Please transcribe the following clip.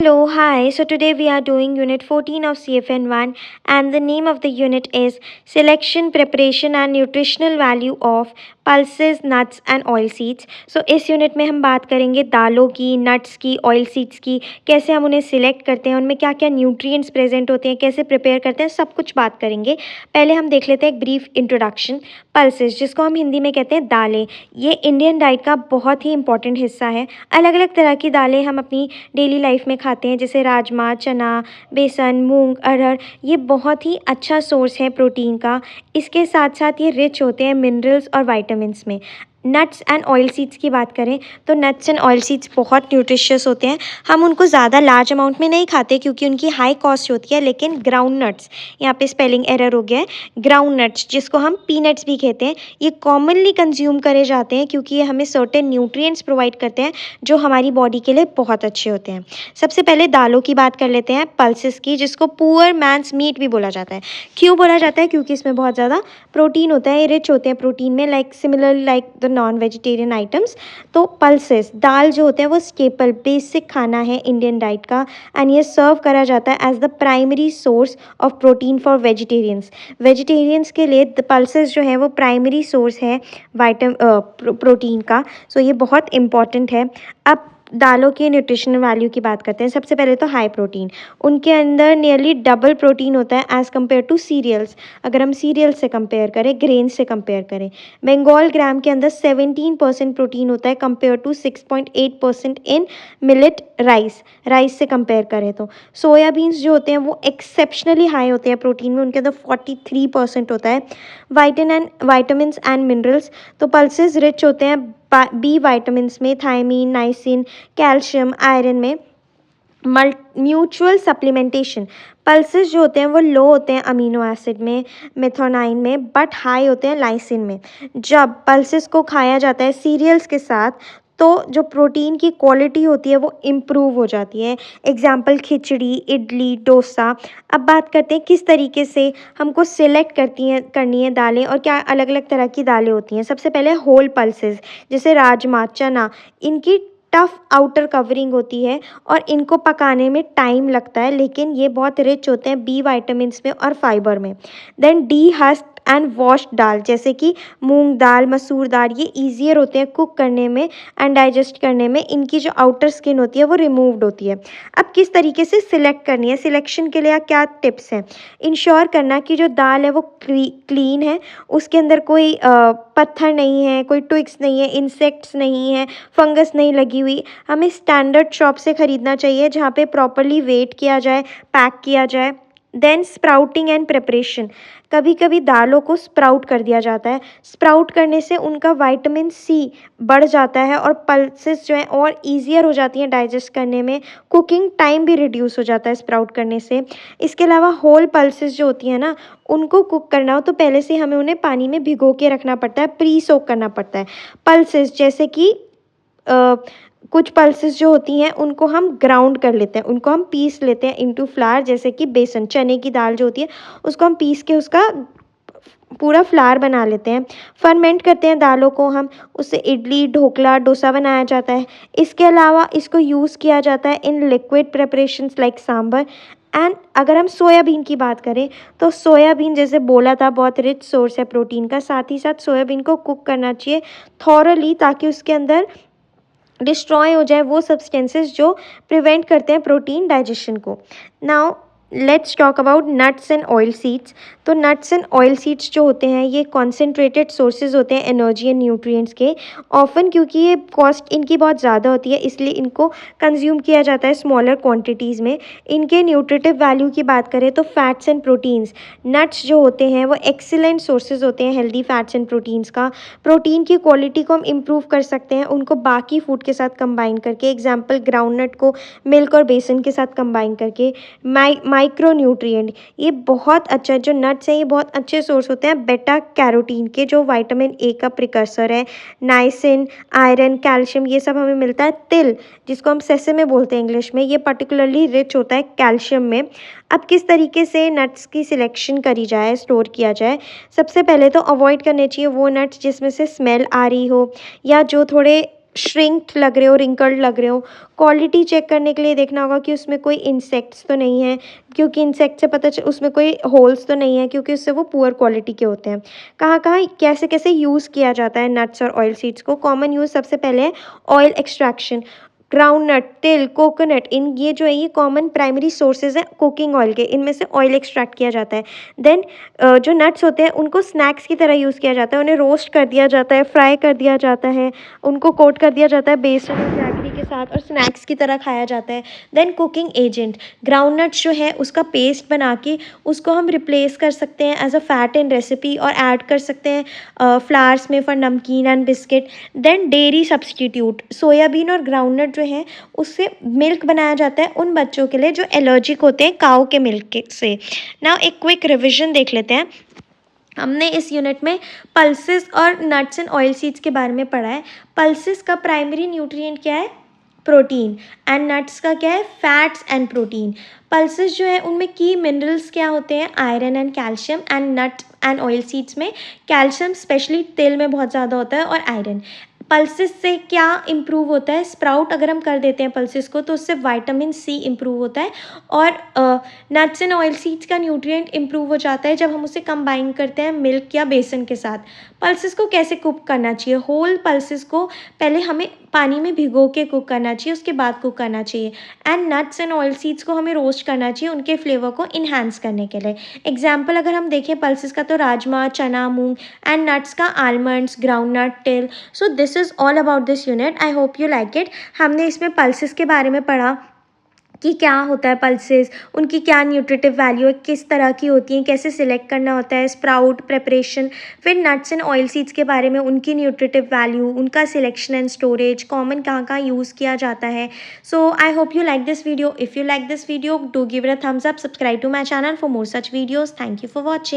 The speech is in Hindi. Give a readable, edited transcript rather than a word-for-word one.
Hello, hi. So today we are doing unit 14 of CFN1 and the name of the unit is Selection, Preparation and Nutritional Value of Pulses, Nuts and Oilseeds. So इस यूनिट में हम बात करेंगे दालों की, नट्स की, ऑयल सीड्स की, कैसे हम उन्हें सिलेक्ट करते हैं, उनमें क्या क्या न्यूट्रिएंट्स प्रेजेंट होते हैं, कैसे प्रिपेयर करते हैं, सब कुछ बात करेंगे। पहले हम देख लेते हैं एक ब्रीफ इंट्रोडक्शन। पल्सेस, जिसको हम हिंदी में कहते हैं दालें, ये इंडियन डाइट का बहुत ही इंपॉर्टेंट हिस्सा है। अलग अलग तरह की दालें हम अपनी डेली लाइफ में खाते हैं, जैसे राजमा, चना, बेसन, मूंग, अरहर। ये बहुत ही अच्छा सोर्स है प्रोटीन का। इसके साथ साथ ये रिच होते हैं मिनरल्स और वाइटामिन्स में। नट्स एंड ऑयल सीड्स की बात करें तो नट्स एंड ऑयल सीड्स बहुत न्यूट्रिशियस होते हैं। हम उनको ज़्यादा लार्ज अमाउंट में नहीं खाते क्योंकि उनकी हाई कॉस्ट होती है, लेकिन ग्राउंड नट्स, यहाँ पे स्पेलिंग एरर हो गया है, ग्राउंड नट्स जिसको हम पीनट्स भी कहते हैं, ये कॉमनली कंज्यूम करे जाते हैं क्योंकि ये हमें सर्टेन न्यूट्रिएंट्स प्रोवाइड करते हैं जो हमारी बॉडी के लिए बहुत अच्छे होते हैं। सबसे पहले दालों की बात कर लेते हैं, पल्सेस की, जिसको पुअर मैन्स मीट भी बोला जाता है। क्यों बोला जाता है? क्योंकि इसमें बहुत ज़्यादा प्रोटीन होता है, रिच होते हैं प्रोटीन में, like the non vegetarian items. तो पल्सेस, दाल जो होते हैं वो स्टेपल बेसिक खाना है इंडियन डाइट का, एंड ये सर्व करा जाता है as the primary source of protein for vegetarians. Vegetarians के लिए पल्सेस जो है वो प्राइमरी सोर्स है प्रोटीन का। सो ये बहुत इंपॉर्टेंट है। अब दालों के न्यूट्रिशनल वैल्यू की बात करते हैं। सबसे पहले तो हाई प्रोटीन, उनके अंदर नियरली डबल प्रोटीन होता है एज़ कम्पेयर टू सीरियल्स। अगर हम सीरियल से कंपेयर करें, ग्रेन से कंपेयर करें, बंगाल ग्राम के अंदर 17% प्रोटीन होता है compare to 6.8% in millet rice से कंपेयर करें तो। सोयाबीन्स जो होते हैं वो एक्सेप्शनली हाई होते हैं प्रोटीन में, उनके अंदर 43% होता है। वाइटामिन एंड मिनरल्स, तो पल्सेस रिच होते हैं बी वाइटामिन में, थायमीन, नाइसिन, कैल्शियम, आयरन में। म्यूचुअल सप्लीमेंटेशन, पल्सेस जो होते हैं वो लो होते हैं अमीनो एसिड में, मेथोनाइन में, बट हाई होते हैं लाइसिन में। जब पल्सेस को खाया जाता है सीरियल्स के साथ तो जो प्रोटीन की क्वालिटी होती है वो इम्प्रूव हो जाती है। एग्जाम्पल खिचड़ी, इडली, डोसा। अब बात करते हैं किस तरीके से हमको सिलेक्ट करनी है दालें, और क्या अलग अलग तरह की दालें होती हैं। सबसे पहले होल पल्सेस, जैसे राजमा, चना, इनकी टफ आउटर कवरिंग होती है और इनको पकाने में टाइम लगता है, लेकिन ये बहुत रिच होते हैं बी वाइटामिन्स में और फाइबर में। Then dehusk and washed dal, जैसे कि मूंग दाल, मसूर दाल, ये ईजियर होते हैं कुक करने में एंड डाइजेस्ट करने में। इनकी जो आउटर स्किन होती है वो रिमूव्ड होती है। अब किस तरीके से सिलेक्ट करनी है, सिलेक्शन के लिए क्या टिप्स हैं? इंश्योर करना कि जो दाल है वो क्लीन है, उसके अंदर कोई पत्थर नहीं है, कोई ट्विक्स नहीं है, इंसेक्ट्स नहीं है, फंगस नहीं लगी हुई। हमें स्टैंडर्ड शॉप से ख़रीदना चाहिए जहाँ पे प्रॉपरली वेट किया जाए, पैक किया जाए। देन स्प्राउटिंग एंड प्रिपरेशन, कभी कभी दालों को स्प्राउट कर दिया जाता है। स्प्राउट करने से उनका विटामिन सी बढ़ जाता है और पल्सेस जो है और ईजियर हो जाती हैं डाइजेस्ट करने में। कुकिंग टाइम भी रिड्यूस हो जाता है स्प्राउट करने से। इसके अलावा होल पल्सेस जो होती हैं ना, उनको कुक करना हो तो पहले से हमें उन्हें पानी में भिगो के रखना पड़ता है, प्री सोक करना पड़ता है। पल्सेस जैसे कि कुछ पल्सेस जो होती हैं उनको हम ग्राउंड कर लेते हैं, उनको हम पीस लेते हैं इनटू फ्लावर, जैसे कि बेसन, चने की दाल जो होती है उसको हम पीस के उसका पूरा फ्लावर बना लेते हैं। फर्मेंट करते हैं दालों को हम, उससे इडली, ढोकला, डोसा बनाया जाता है। इसके अलावा इसको यूज़ किया जाता है in liquid preparations like sambar. And अगर हम सोयाबीन की बात करें तो सोयाबीन, जैसे बोला था, बहुत रिच सोर्स है प्रोटीन का। साथ ही साथ सोयाबीन को कुक करना चाहिए थॉरली, ताकि उसके अंदर डिस्ट्रॉय हो जाए वो सब्सटेंसेस जो प्रिवेंट करते हैं प्रोटीन डाइजेशन को। Now let's talk about nuts and oil seeds. तो नट्स एंड ऑयल सीड्स जो होते हैं ये कॉन्सेंट्रेटेड सोर्सेज होते हैं एनर्जी एंड न्यूट्रिएंट्स के। ऑफन क्योंकि ये कॉस्ट इनकी बहुत ज़्यादा होती है, इसलिए इनको कंज्यूम किया जाता है स्मॉलर क्वांटिटीज़ में। इनके न्यूट्रिटिव वैल्यू की बात करें तो फैट्स एंड प्रोटीन्स, नट्स जो होते हैं वो एक्सीलेंट सोर्सेज होते हैं हेल्दी फैट्स एंड प्रोटीन्स का। प्रोटीन की क्वालिटी को हम इम्प्रूव कर सकते हैं उनको बाकी फूड के साथ कंबाइन करके। एग्जाम्पल ग्राउंडनट को मिल्क और बेसन के साथ कंबाइन करके। माइक्रो न्यूट्रिएंट, ये बहुत अच्छा, जो नट्स हैं ये बहुत अच्छे सोर्स होते हैं बेटा कैरोटीन के, जो विटामिन ए का प्रिकर्सर है। नाइसिन, आयरन, कैल्शियम, ये सब हमें मिलता है। तिल, जिसको हम सेसेमे बोलते हैं इंग्लिश में, ये पर्टिकुलरली रिच होता है कैल्शियम में। अब किस तरीके से नट्स की सिलेक्शन करी जाए, स्टोर किया जाए? सबसे पहले तो अवॉइड करने चाहिए वो नट्स जिसमें से स्मेल आ रही हो या जो थोड़े श्रिंक्ड लग रहे हो, रिंकल्ड लग रहे हो। क्वालिटी चेक करने के लिए देखना होगा कि उसमें कोई इंसेक्ट्स तो नहीं है, क्योंकि इंसेक्ट से पता चल उसमें कोई होल्स तो नहीं है, क्योंकि उससे वो पुअर क्वालिटी के होते हैं। कहाँ कहाँ कैसे कैसे यूज़ किया जाता है नट्स और ऑयल सीड्स को। कॉमन यूज़ सबसे पहले है ऑयल एक्सट्रैक्शन। ग्राउंड नट, तिल, कोकोनट, इन ये जो है ये कॉमन प्राइमरी सोर्सेज हैं कुकिंग ऑयल के, इनमें से ऑयल एक्सट्रैक्ट किया जाता है। देन जो नट्स होते हैं उनको स्नैक्स की तरह यूज़ किया जाता है, उन्हें रोस्ट कर दिया जाता है, फ्राई कर दिया जाता है, उनको कोट कर दिया जाता है बेसन और जैगरी के साथ और स्नैक्स की तरह खाया जाता है। Then cooking agent, ground nuts जो है उसका पेस्ट बना के उसको हम रिप्लेस कर सकते हैं as a fat in recipe और ऐड कर सकते हैं फ्लावर्स में फॉर नमकीन and biscuit. Then dairy substitute, soybean और ग्राउंडनट जो है उससे मिल्क बनाया जाता है उन बच्चों के लिए जो एलर्जिक होते हैं काऊ के मिल्क के से। नाउ एक क्विक रिविजन देख लेते हैं। हमने इस यूनिट में पल्सेस और नट्स एंड ऑयल सीड्स के बारे में पढ़ा है। पल्सेस का प्राइमरी न्यूट्रिएंट क्या है? प्रोटीन। एंड नट्स का क्या है? Fats and protein. पल्सेस जो है उनमें की मिनरल्स क्या होते हैं? Iron and calcium. And nut and oil seeds में कैल्शियम स्पेशली तिल में बहुत ज़्यादा होता है और आयरन। पल्सेस से क्या इम्प्रूव होता है? स्प्राउट अगर हम कर देते हैं पल्सेस को तो उससे विटामिन सी इम्प्रूव होता है। और नट्स एंड ऑयल सीड्स का न्यूट्रिएंट इम्प्रूव हो जाता है जब हम उसे कंबाइन करते हैं मिल्क या बेसन के साथ। पल्सेस को कैसे कुक करना चाहिए? होल पल्सेस को पहले हमें पानी में भिगो के कुक करना चाहिए, उसके बाद कुक करना चाहिए। And nuts and oil seeds को हमें रोस्ट करना चाहिए उनके फ्लेवर को इन्हांस करने के लिए। एग्जाम्पल अगर हम देखें पल्सेस का तो राजमा, चना, मूंग। एंड नट्स का आलमंड्स, ग्राउंड नट, टिल। So this is all about this unit. I hope you like it. हमने इसमें पल्सेस के बारे में पढ़ा कि क्या होता है पल्सेस, उनकी क्या न्यूट्रिटिव वैल्यू है, किस तरह की होती हैं, कैसे सिलेक्ट करना होता है, स्प्राउट प्रिपरेशन। फिर नट्स एंड ऑयल सीड्स के बारे में, उनकी न्यूट्रिटिव वैल्यू, उनका सिलेक्शन एंड स्टोरेज, कॉमन कहाँ कहाँ यूज़ किया जाता है। So I hope you like this video. If you like this video, do give it a thumbs up, subscribe to my channel for more such videos. Thank you for watching.